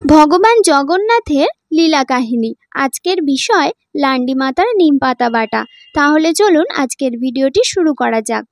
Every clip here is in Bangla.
ভগবান জগন্নাথের লীলা কাহিনী। আজকের বিষয় লান্ডি মাতার নিম পাতা বাটা। তাহলে চলুন আজকের ভিডিওটি শুরু করা যাক।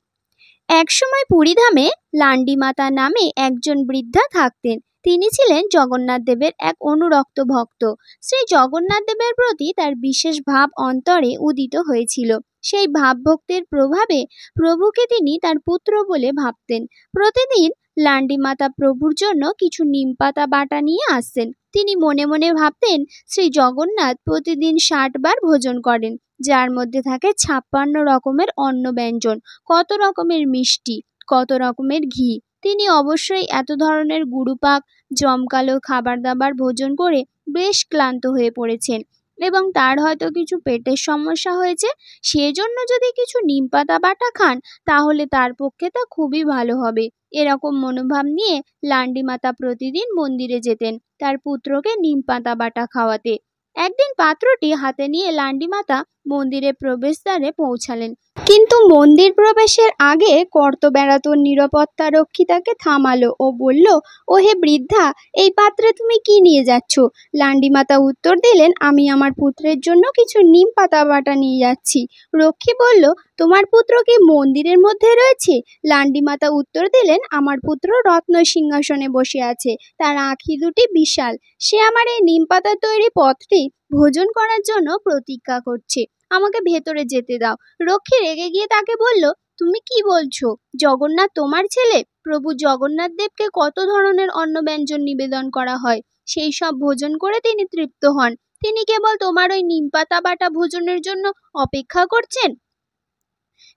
একসময় পুরীধামে লান্ডি মাতা নামে একজন বৃদ্ধা থাকতেন। তিনি ছিলেন জগন্নাথ দেবের এক অনুরক্ত ভক্ত। শ্রী জগন্নাথ দেবের প্রতি তার বিশেষ ভাব অন্তরে উদিত হয়েছিল। সেই ভাবভক্তির প্রভাবে প্রভুকে তিনি তার পুত্র বলে ভাবতেন। প্রতিদিন লান্ডি মাতা প্রভুর জন্য কিছু নিম পাতা বাটা নিয়ে আসতেন। তিনি মনে মনে ভাবতেন, শ্রী জগন্নাথ প্রতিদিন 60 বার ভোজন করেন, যার মধ্যে থাকে 56 রকমের অন্ন ব্যঞ্জন, কত রকমের মিষ্টি, কত রকমের ঘি। তিনি অবশ্যই এত ধরনের গুরুপাক জমকালো খাবার দাবার ভোজন করে বেশ ক্লান্ত হয়ে পড়েছেন এবং তার হয়তো কিছু পেটের সমস্যা হয়েছে। সেজন্য যদি কিছু নিম পাতা বাটা খান তাহলে তার পক্ষে তা খুবই ভালো হবে। এরকম মনোভাব নিয়ে লান্ডি মাতা প্রতিদিন মন্দিরে যেতেন তার পুত্রকে নিম পাতা বাটা খাওয়াতে। একদিন পাত্রটি হাতে নিয়ে লান্ডি মাতা মন্দিরের প্রবেশদ্বারে পৌঁছালেন, কিন্তু মন্দির প্রবেশের আগে কর্তব্যরত নিরাপত্তা রক্ষী তাকে থামালো ও বলল, ও হে বৃদ্ধা, এই পাত্রে তুমি কি নিয়ে যাচ্ছ? লান্ডি মাতা উত্তর দিলেন, আমি আমার পুত্রের জন্য কিছু নিম পাতা বাটা নিয়ে যাচ্ছি। রক্ষী বলল, তোমার পুত্র কি মন্দিরের মধ্যে রয়েছে? লান্ডি মাতা উত্তর দিলেন, আমার পুত্র রত্ন সিংহাসনে বসে আছে, তার আঁখি দুটি বিশাল, সে আমার এই নিম পাতা তৈরি পথটি ভোজন করার জন্য প্রতীক্ষা করছে, আমাকে ভেতরে যেতে দাও। রক্ষী রেগে গিয়ে তাকে বলল, তুমি কি বলছো? জগন্নাথ তোমার ছেলে? প্রভু জগন্নাথ দেবকে কত ধরনের অন্ন ব্যঞ্জন নিবেদন করা হয়, সেই সব ভোজন করে তিনি তৃপ্ত হন। তিনি কেবল তোমার ওই নিম পাতা বাটা ভোজনের জন্য অপেক্ষা করছেন।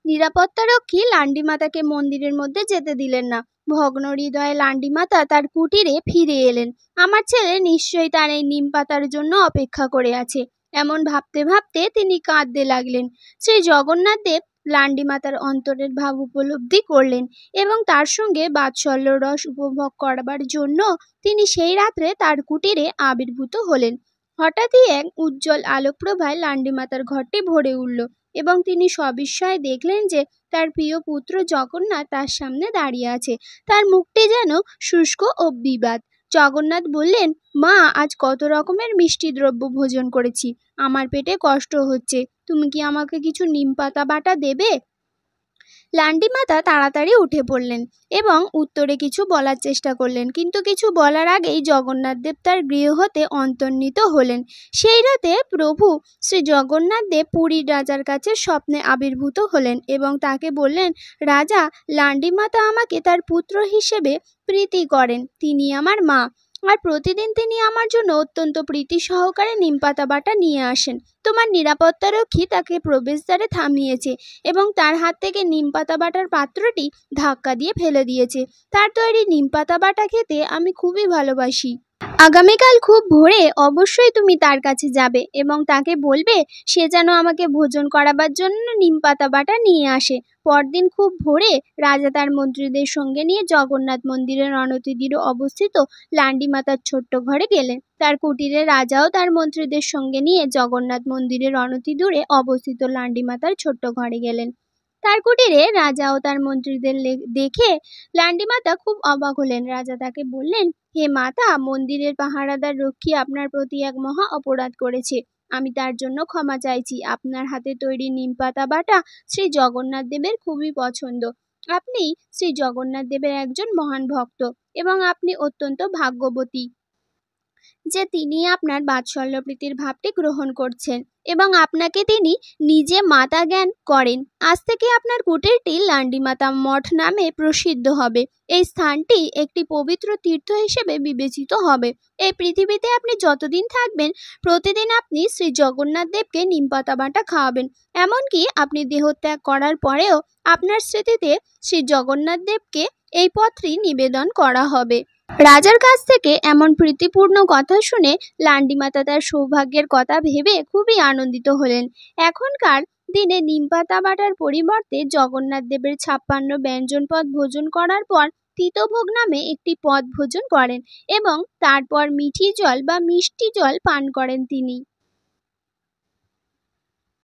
নিরাপত্তারক্ষী লান্ডি মাতাকে মন্দিরের মধ্যে যেতে দিলেন না। ভগ্ন হৃদয়ে লান্ডি মাতা তার কুটিরে ফিরে এলেন। আমার ছেলে নিশ্চয়ই তার এই নিম পাতার জন্য অপেক্ষা করে আছে, এমন ভাবতে ভাবতে তিনি কাঁদতে লাগলেন। শ্রী জগন্নাথ দেব লান্ডি মাতার অন্তরের ভাব উপলব্ধি করলেন এবং তার সঙ্গে বাৎসল্য রস উপভোগ করবার জন্য তিনি সেই রাত্রে তার কুটিরে আবির্ভূত হলেন। হঠাৎই এক উজ্জ্বল আলোকপ্রভায় লান্ডি মাতার ঘরটি ভরে উঠল এবং তিনি সবিস্ময়ে দেখলেন যে তার প্রিয় পুত্র জগন্নাথ তার সামনে দাঁড়িয়ে আছে। তার মুখটি যেন শুষ্ক ও বিবাদ। জগন্নাথ বললেন, মা, আজ কত রকমের মিষ্টি দ্রব্য ভোজন করেছি, আমার পেটে কষ্ট হচ্ছে, তুমি কি আমাকে কিছু নিম পাতা বাটা দেবে? লান্ডি মাতা তাড়াতাড়ি উঠে পড়লেন এবং উত্তরে কিছু বলার চেষ্টা করলেন, কিন্তু কিছু বলার আগেই জগন্নাথ দেব তার গৃহ হতে অন্তর্হিত হলেন। সেই রাতে প্রভু শ্রী জগন্নাথ দেব পুরীর রাজার কাছে স্বপ্নে আবির্ভূত হলেন এবং তাকে বললেন, রাজা, লান্ডি মাতা আমাকে তার পুত্র হিসেবে প্রীতি করেন, তিনি আমার মা, আর প্রতিদিন তিনি আমার জন্য অত্যন্ত প্রীতি সহকারে নিম পাতা বাটা নিয়ে আসেন। তোমার নিরাপত্তারক্ষী তাকে প্রবেশদ্বারে থামিয়েছে এবং তার হাত থেকে নিম পাতা বাটার পাত্রটি ধাক্কা দিয়ে ফেলে দিয়েছে। তার তৈরি নিম পাতা বাটা খেতে আমি খুবই ভালোবাসি। আগামীকাল খুব ভোরে অবশ্যই তুমি তার কাছে যাবে এবং তাকে বলবে সে যেন আমাকে ভোজন করাবার জন্য নিম পাতা বাটা নিয়ে আসে। পরদিন খুব ভোরে রাজা তার মন্ত্রীদের সঙ্গে নিয়ে জগন্নাথ মন্দিরের অনতিদূরে অবস্থিত লান্ডি মাতার ছোট্ট ঘরে গেলেন। তার কুটিরে রাজাও তার মন্ত্রীদের সঙ্গে নিয়ে জগন্নাথ মন্দিরের অনতিদূরে অবস্থিত লান্ডি মাতার ছোট্ট ঘরে গেলেন। তার কুটিরে রাজা ও তার মন্ত্রীদের দেখে লান্ডি মাতা খুব অবাক হলেন। রাজা তাকে বললেন, হে মাতা, মন্দিরের পাহারাদার রক্ষী আপনার প্রতি এক মহা অপরাধ করেছে, আমি তার জন্য ক্ষমা চাইছি। আপনার হাতে তৈরি নিম পাতা বাটা শ্রী জগন্নাথ দেবের খুবই পছন্দ। আপনি শ্রী জগন্নাথ দেবের একজন মহান ভক্ত এবং আপনি অত্যন্ত ভাগ্যবতী যে তিনি আপনার বাৎসল্য প্রীতির ভাবটি গ্রহণ করছেন এবং আপনাকে তিনি নিজে মাতা জ্ঞান করেন। আজ থেকে আপনার কুটিরটি লান্ডি মাতা মঠ নামে প্রসিদ্ধ হবে। এই স্থানটি একটি পবিত্র তীর্থ হিসেবে বিবেচিত হবে। এই পৃথিবীতে আপনি যতদিন থাকবেন প্রতিদিন আপনি শ্রী জগন্নাথ দেবকে নিম পাতা বাটা খাওয়াবেন। এমনকি আপনি দেহত্যাগ করার পরেও আপনার স্মৃতিতে শ্রী জগন্নাথ দেবকে এই পত্রী নিবেদন করা হবে। রাজার কাছ থেকে এমন প্রীতিপূর্ণ কথা শুনে লান্ডি মাতা তার সৌভাগ্যের কথা ভেবে খুবই আনন্দিত হলেন। এখনকার দিনে নিম পাতা বাটার পরিবর্তে জগন্নাথ দেবের 56 ব্যঞ্জন পদ ভোজন করার পর তিতভোগ নামে একটি পদ ভোজন করেন এবং তারপর মিঠি জল বা মিষ্টি জল পান করেন তিনি।